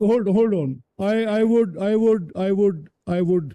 hold on, I would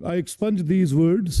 I expunge these words.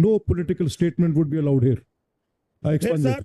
no political statement would be allowed here. I expunge it.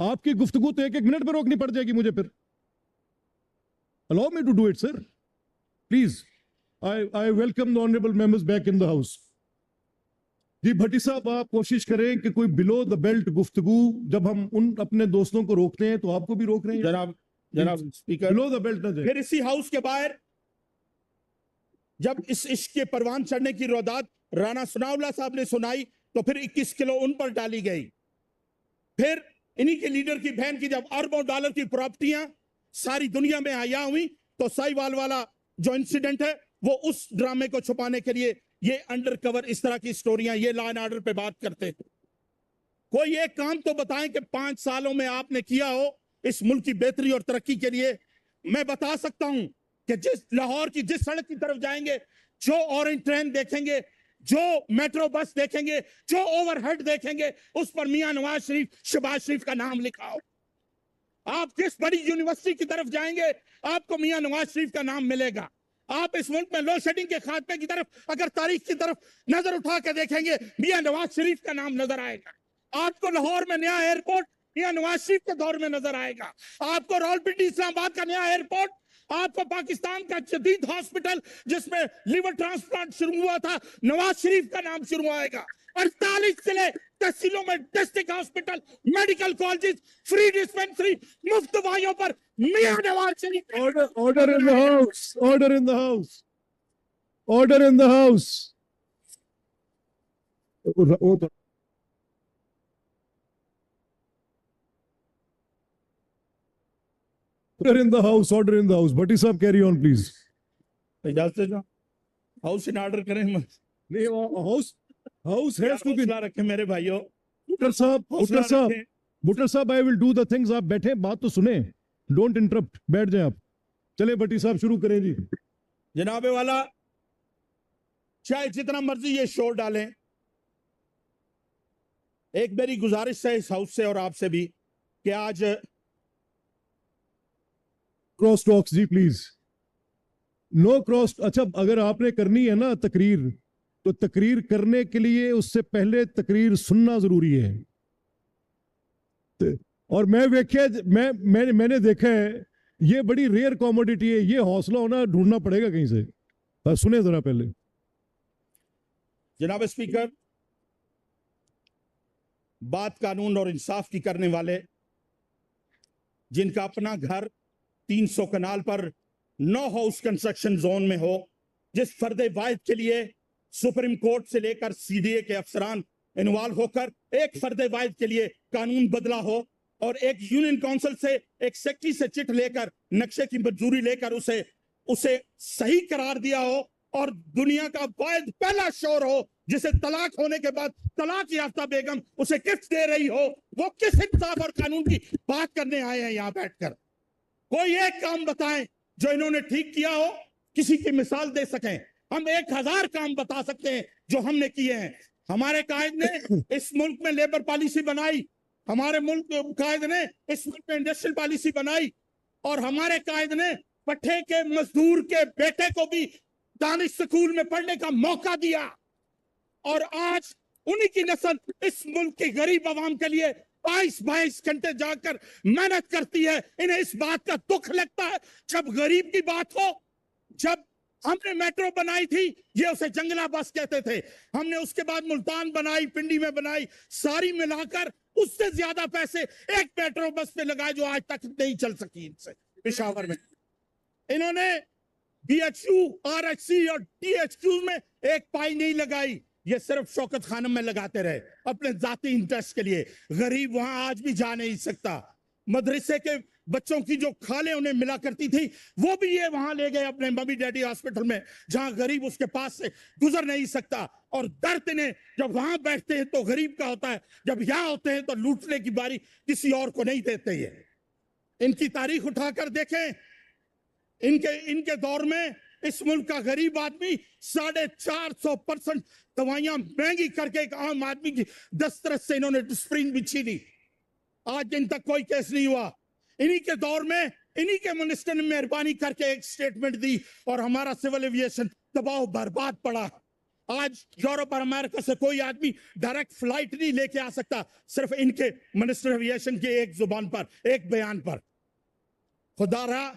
آپ کی گفتگو تو 1-1 minute میں روکنی پڑ جائے گی مجھے پھر. Allow me to do it, sir. Please. I welcome the honorable members back in the house. جی بھٹی صاحب آپ کوشش کریں کہ کوئی بلو دا بیلٹ گفتگو جب ہم ان اپنے دوستوں کو روکتے ہیں تو آپ کو بھی روک رہے ہیں. جناب اسپیکر بلو دا بیلٹ نہ جائے. پھر اسی ہاؤس کے باہر جب اس عشق کے پروان چڑھنے کی روداد رانا ثناء اللہ صاحب نے سنائی تو پھر 21 کلو ان پر ڈالی گئی. پھر انہی کے لیڈر کی بہن کی جب اربوں ڈالر کی پراپرٹیاں ساری دنیا میں آیا ہوئی تو سائیوال والا جو انسیڈنٹ ہے وہ اس ڈرامے کو چھپانے کے لیے یہ انڈر کور اس طرح کی سٹوریاں یہ لا اینڈ آرڈر پہ بات کرتے ہیں. کوئی ایک کام تو بتائیں کہ 5 سالوں میں آپ نے کیا ہو اس ملک کی بہتری اور ترقی کے لیے. میں بتا سکتا ہوں کہ جس لاہور کی جس سڑک کی طرف جائیں گے جو اورنج ٹرین دیکھیں گے جو میٹرو بس دیکھیں گے جو اوور ہیڈ دیکھیں گے اس پر میاں نواز شریف شہباز شریف کا نام لکھا ہو. آپ جس بڑی یونیورسٹی کی طرف جائیں گے آپ کو میاں نواز شریف کا نام ملے گا. آپ اس ملک میں لو شیڈنگ کے خاتمے کی طرف اگر تاریخ کی طرف نظر اٹھا کے دیکھیں گے میاں نواز شریف کا نام نظر آئے گا. آپ کو لاہور میں نیا ایئرپورٹ میاں نواز شریف کے دور میں نظر آئے گا. آپ کو راولپنڈی اسلام آباد کا نیا ایئرپورٹ آپ کو پاکستان کا جدید ہاسپٹل جس میں لیور ٹرانسپلانٹ شروع ہوا تھا نواز شریف کا نام شروع آئے گا. 48 ضلع تحصیلوں میں district hospital medical colleges free dispensary مفت دوائیوں پر Mian Nawaz Sharif. Order in the house. Order in the house. Order in the house. Order in the house. Order in the house. Bhatti sahab, carry on, please. اجازت ہے house in order کریں. نہیں house has to be. حوصلہ رکھیں میرے بھائیوں. Butter صاحب I will do the things. آپ بیٹھیں بات تو سنیں. Don't interrupt. بیٹھ جائیں آپ. چلیں بھٹی صاحب شروع کریں جی. جناب والا چاہے جتنا مرضی یہ شور ڈالیں ایک میری گزارش ہے اس ہاؤس سے اور آپ سے بھی کہ آج Cross talks جی پلیز. No cross. اچھا اگر آپ نے کرنی ہے نا تقریر تو تقریر کرنے کے لیے اس سے پہلے تقریر سننا ضروری ہے. اور میں نے دیکھا ہے یہ بڑی ریئر کوموڈیٹی ہے. یہ حوصلہ ہونا ڈھونڈنا پڑے گا کہیں سے. سنیں ذرا پہلے. جناب اسپیکر بات قانون اور انصاف کی کرنے والے جن کا اپنا گھر 300 کنال پر 9 ہاؤس کنسٹرکشن زون میں ہو جس فرد واحد کے لیے سپریم کورٹ سے لے کر سی ڈی اے کے افسران انوالو ہو کر ایک فرد واحد کے لیے قانون بدلا ہو اور ایک یونین کونسل سے ایک سیکٹری سے چٹ لے کر نقشے کی منظوری لے کر اسے صحیح قرار دیا ہو اور دنیا کا واحد پہلا شور ہو جسے طلاق ہونے کے بعد طلاق یافتہ بیگم اسے گفٹ دے رہی ہو وہ کس انصاف اور قانون کی بات کرنے آئے ہیں یہاں بیٹھ کر. کوئی ایک کام بتائیں جو انہوں نے ٹھیک کیا ہو کسی کی مثال دے سکیں. ہم 1000 کام بتا سکتے ہیں جو ہم نے کیے ہیں. ہمارے قائد نے اس ملک میں لیبر پالیسی بنائی. ہمارے ملک قائد نے اس ملک میں انڈسٹریل پالیسی بنائی اور ہمارے قائد نے پٹھے کے مزدور کے بیٹے کو بھی دانش سکول میں پڑھنے کا موقع دیا اور آج انہی کی نسل اس ملک کے غریب عوام کے لیے 22 گھنٹے جا کر محنت کرتی ہے. انہیں اس بات کا دکھ لگتا ہے جب غریب کی بات ہو. جب ہم نے میٹرو بنائی تھی یہ اسے جنگلہ بس کہتے تھے. ہم نے اس کے بعد ملتان بنائی پنڈی میں بنائی ساری ملا کر اس سے زیادہ پیسے ایک میٹرو بس پہ لگائے جو آج تک نہیں چل سکی ان سے پشاور میں. انہوں نے B H U R H C اور ٹی ایچ کیو میں ایک پائی نہیں لگائی. یہ صرف شوکت خانم میں لگاتے رہے اپنے ذاتی انٹرسٹ کے لیے. غریب وہاں آج بھی جا نہیں سکتا. مدرسے کے بچوں کی جو کھالیں انہیں ملا کرتی تھی وہ بھی یہ وہاں لے گئے اپنے ممی ڈیڈی ہاسپٹل میں جہاں غریب اس کے پاس سے گزر نہیں سکتا. اور درد انہیں جب وہاں بیٹھتے ہیں تو غریب کا ہوتا ہے جب یہاں ہوتے ہیں تو لوٹنے کی باری کسی اور کو نہیں دیتے. یہ ان کی تاریخ اٹھا کر دیکھیں. ان کے دور میں اس ملک کا غریب آدمی 450% دوائیاں مہنگی کر کے ایک عام آدمی کی دسترس سے انہوں نے ڈسپرین بھی چھینی. آج ان تک کوئی کیس نہیں ہوا. انہی کے دور میں انہی کے منسٹر نے مہربانی کر کے ایک سٹیٹمنٹ دی اور ہمارا سول ایویشن تباہ و برباد پڑا. آج یورپ اور امریکہ سے کوئی آدمی ڈائریکٹ فلائٹ نہیں لے کے آ سکتا صرف ان کے منسٹر ایویشن کے ایک زبان پر، ایک بیان پر۔ خدا رہا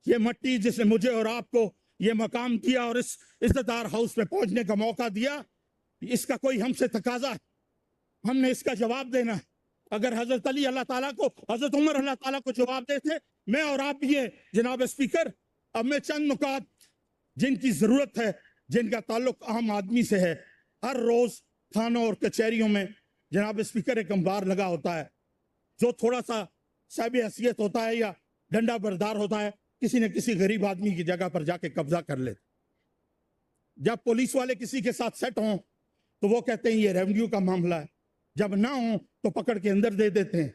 یہ مٹی جس نے مجھے اور آپ کو یہ مقام دیا اور اس عزتدار ہاؤس پہ پہنچنے کا موقع دیا، اس کا کوئی ہم سے تقاضا ہے، ہم نے اس کا جواب دینا ہے۔ اگر حضرت علی اللہ تعالیٰ کو، حضرت عمر اللہ تعالیٰ کو جواب دیتے، میں اور آپ بھی ہیں جناب اسپیکر۔ اب میں چند نکات جن کی ضرورت ہے، جن کا تعلق عام آدمی سے ہے، ہر روز تھانوں اور کچہریوں میں جناب اسپیکر ایک انبار لگا ہوتا ہے، جو تھوڑا سا صاحب حیثیت ہوتا ہے یا ڈنڈا بردار ہوتا ہے، کسی نہ کسی غریب آدمی کی جگہ پر جا کے قبضہ کر لیتے۔ جب پولیس والے کسی کے ساتھ سیٹ ہوں تو وہ کہتے ہیں یہ ریونیو کا معاملہ ہے، جب نہ ہوں تو پکڑ کے اندر دے دیتے ہیں۔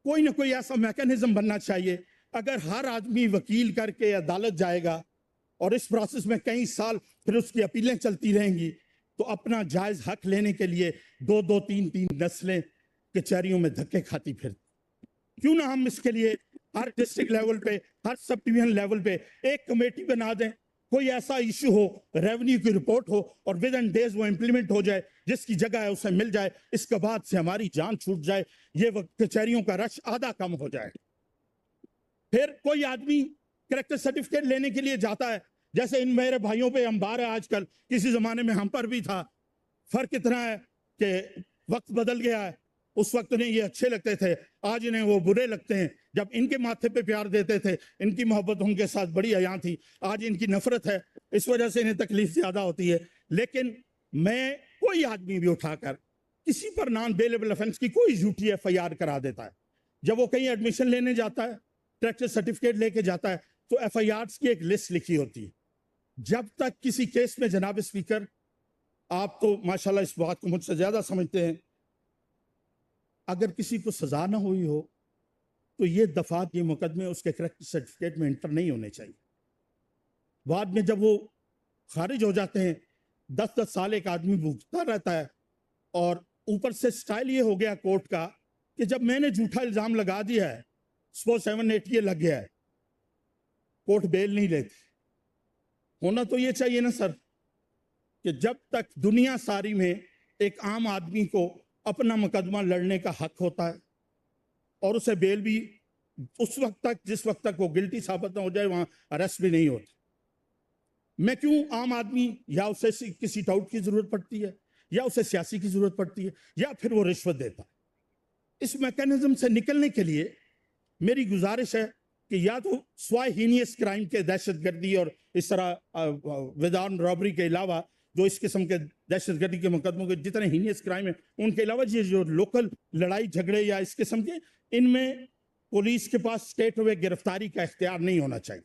کوئی نہ کوئی ایسا میکانزم بننا چاہیے۔ اگر ہر آدمی وکیل کر کے عدالت جائے گا اور اس پروسیس میں کئی سال پھر اس کی اپیلیں چلتی رہیں گی، تو اپنا جائز حق لینے کے لیے دو دو تین تین نسلیں کچہریوں میں دھکے کھاتی پھرتی۔ کیوں نہ ہم اس کے لیے ہر ڈسٹرکٹ لیول پہ، ہر سب ڈویژن لیول پہ ایک کمیٹی بنا دیں، کوئی ایسا ایشو ہو، ریونیو کی رپورٹ ہو اور ود ان ڈیز وہ امپلیمنٹ ہو جائے، جس کی جگہ ہے اسے مل جائے، اس کے بعد سے ہماری جان چھوٹ جائے، یہ کچہریوں کا رش آدھا کم ہو جائے۔ پھر کوئی آدمی کریکٹر سرٹیفکیٹ لینے کے لیے جاتا ہے، جیسے ان میرے بھائیوں پہ انبار ہے آج کل، کسی زمانے میں ہم پر بھی تھا۔ فرق اتنا ہے کہ وقت بدل گیا ہے، اس وقت انہیں یہ اچھے لگتے تھے، آج انہیں وہ برے لگتے ہیں۔ جب ان کے ماتھے پہ پیار دیتے تھے، ان کی محبت ان کے ساتھ بڑی عیاں تھی، آج ان کی نفرت ہے، اس وجہ سے انہیں تکلیف زیادہ ہوتی ہے۔ لیکن میں کوئی آدمی بھی اٹھا کر کسی پر نان بیلیبل افینس کی کوئی جھوٹی ایف آئی آر کرا دیتا ہے، جب وہ کہیں ایڈمیشن لینے جاتا ہے، کریکٹر سرٹیفکیٹ لے کے جاتا ہے، تو ایف آئی آرز کی ایک لسٹ لکھی ہوتی ہے۔ جب تک کسی کیس میں جناب اسپیکر، آپ تو ماشاءاللہ اس بات کو مجھ سے زیادہ سمجھتے ہیں، اگر کسی کو سزا نہ ہوئی ہو تو یہ دفعات، یہ مقدمے اس کے کریکٹر سرٹیفکیٹ میں انٹر نہیں ہونے چاہیے۔ بعد میں جب وہ خارج ہو جاتے ہیں، 10 سال ایک آدمی بھوگتا رہتا ہے، اور اوپر سے سٹائل یہ ہو گیا کورٹ کا کہ جب میں نے جھوٹا الزام لگا دیا ہے، سپوز 7-8 یہ لگ گیا ہے، کورٹ بیل نہیں لیتی۔ ہونا تو یہ چاہیے نا سر کہ جب تک دنیا ساری میں ایک عام آدمی کو اپنا مقدمہ لڑنے کا حق ہوتا ہے، اور اسے بیل بھی اس وقت تک جس وقت تک وہ گلٹی ثابت نہ ہو جائے، وہاں اریسٹ بھی نہیں ہوتی۔ میں کیوں عام آدمی، یا اسے کسی ٹاؤٹ کی ضرورت پڑتی ہے، یا اسے سیاسی کی ضرورت پڑتی ہے، یا پھر وہ رشوت دیتا ہے۔ اس میکانزم سے نکلنے کے لیے میری گزارش ہے کہ یا تو سوائے ہینیس کرائم کے، دہشت گردی اور اس طرح ودان رابری کے علاوہ، جو اس قسم کے دہشت گردی کے مقدموں کے جتنے ہینیس کرائم ہیں، ان کے علاوہ یہ جو لوکل لڑائی جھگڑے یا اس قسم کے، ان میں پولیس کے پاس اسٹیٹ ہوئے گرفتاری کا اختیار نہیں ہونا چاہیے۔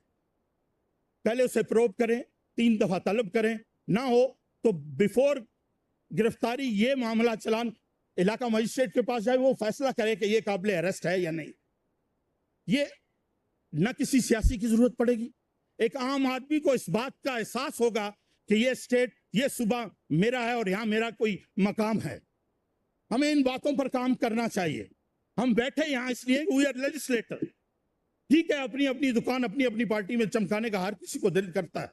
پہلے اسے پروب کریں، 3 دفعہ طلب کریں، نہ ہو تو بیفور گرفتاری یہ معاملہ چلان علاقہ مجسٹریٹ کے پاس جائے، وہ فیصلہ کرے کہ یہ قابل اریسٹ ہے یا نہیں۔ یہ نہ کسی سیاسی کی ضرورت پڑے گی، ایک عام آدمی کو اس بات کا احساس ہوگا کہ یہ اسٹیٹ، یہ صوبہ میرا ہے اور یہاں میرا کوئی مقام ہے۔ ہمیں ان باتوں پر کام کرنا چاہیے۔ ہم بیٹھے یہاں اس لیے وی آر لیجسلیٹر۔ ٹھیک ہے، اپنی اپنی دکان اپنی اپنی پارٹی میں چمکانے کا ہر کسی کو دل کرتا ہے،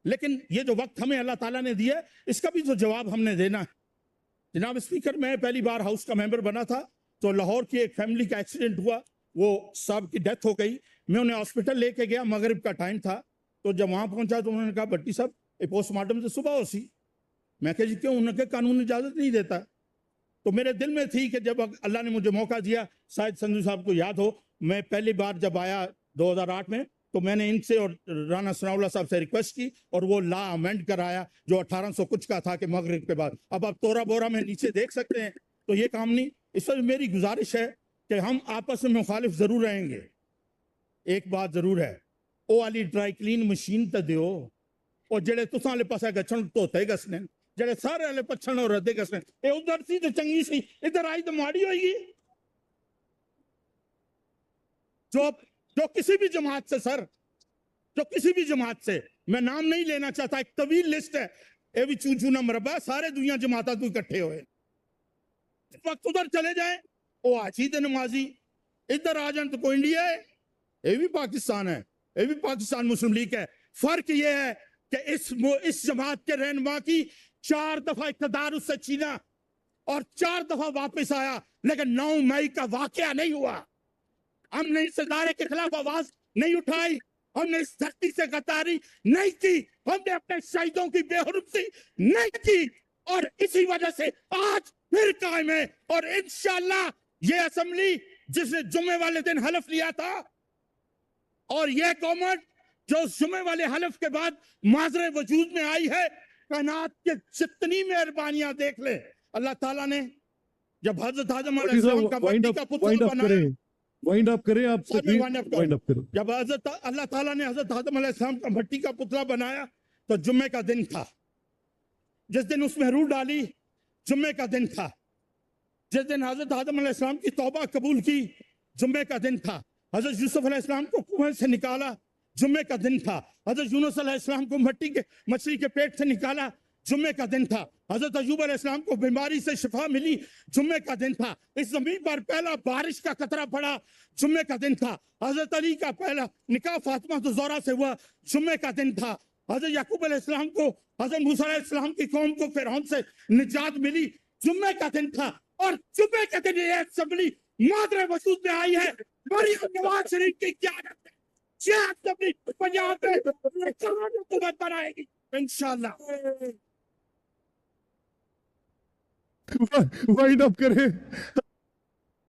لیکن یہ جو وقت ہمیں اللہ تعالیٰ نے دیا ہے، اس کا بھی تو جواب ہم نے دینا ہے۔ جناب اسپیکر، میں پہلی بار ہاؤس کا ممبر بنا تھا تو لاہور کی ایک فیملی کا ایکسیڈنٹ ہوا، وہ صاحب کی ڈیتھ ہو گئی۔ میں انہیں ہاسپٹل لے کے گیا، مغرب کا ٹائم تھا، تو جب وہاں پہنچا تو انہوں نے کہا بٹی صاحب پوسٹ مارٹم سے صبح ہو سی۔ میں کہا جی کیوں؟ انہوں نے کہا قانون اجازت نہیں دیتا۔ تو میرے دل میں تھی کہ جب اللہ نے مجھے موقع دیا، شاید سندھو صاحب کو یاد ہو، میں پہلی بار جب آیا 2008 میں، تو میں نے ان سے اور رانا ثناء اللہ صاحب سے ریکویسٹ کی، اور وہ لا امینڈ کرایا جو 1800 کچھ کا تھا کہ مغرب کے بعد۔ اب آپ تورا بورا میں نیچے دیکھ سکتے ہیں، تو یہ کام نہیں۔ اس وقت میری گزارش ہے کہ ہم آپس میں مخالف ضرور رہیں گے، ایک بات ضرور ہے، او والی ڈرائی کلین مشین تے دیو، اور جڑے تساں والے پاسے گچھن دھوتے گسنے، جڑے سارے والے پچھن اور ردے گسنے، اے ادھر سی تو چنگی سی، ادھر آئی تو ماڑی ہوئی گی۔ جو کسی بھی جماعت سے، سر، جو کسی بھی جماعت سے، میں نام نہیں لینا چاہتا، ایک طویل لسٹ ہے، اے بھی چون چونا مربع، سارے دنیا جماعتہ تو اکٹھے ہوئے، اس وقت ادھر چلے جائیں، او آجی تے نمازی، ادھر آ جائیں تو کوئی انڈیا ہے، اے بھی پاکستان ہے، اے بھی پاکستان مسلم لیگ ہے۔ فرق یہ ہے کہ اس جماعت کے رہنما کی 4 دفعہ اقتدار اس سے چھینا اور 4 دفعہ واپس آیا، لیکن 9 مئی کا واقعہ نہیں ہوا۔ ہم نے اس ادارے کے خلاف آواز نہیں اٹھائی، ہم نے اس دھرتی سے غداری نہیں کی، ہم نے اپنے شہیدوں کی بے حرمتی نہیں کی، اور اسی وجہ سے آج پھر قائم ہے۔ اور انشاءاللہ یہ اسمبلی جس نے جمعے والے دن حلف لیا تھا، اور یہ قومت جو اس جمعے والے حلف کے بعد معذر وجود میں آئی ہے، کائنات کے جتنی مہربانیاں دیکھ لے۔ اللہ تعالیٰ نے جب حضرت آدم علیہ السلام کا مٹی کا پتلا بنایا، وائنڈ اپ کریں آپ سے، وائنڈ اپ کریں۔ جب اللہ تعالیٰ نے حضرت آدم علیہ السلام کا مٹی کا پتلا بنایا تو جمعے کا دن تھا، جس دن اس میں روح ڈالی جمعے کا دن تھا، جس دن حضرت آدم علیہ السلام کی توبہ قبول کی جمعے کا دن تھا، حضرت یوسف علیہ السلام کو کنویں سے نکالا جمعے کا دن تھا، حضرت یونس علیہ السلام کو مچھلی کے پیٹ سے نکالا جمعے کا دن تھا، حضرت ایوب علیہ السلام کو بیماری سے شفا ملی جمعے کا دن تھا، اس زمین پر پہلا بارش کا قطرہ پڑا جمعے کا دن تھا، حضرت علی کا پہلا نکاح فاطمہ زہرا سے ہوا جمعے کا دن تھا، حضرت یعقوب علیہ السلام کو، حضرت موسیٰ علیہ السلام کی قوم کو فرعون سے نجات ملی جمعے کا دن تھا، اور جمعے کے دن یہ اسمبلی مادر وجود میں آئی ہے۔ مریم نواز شریف کی قیادت میں یہ اسمبلی پنجاب میں حکومت بنائے گی انشاءاللہ۔ وائنڈ اپ کریں۔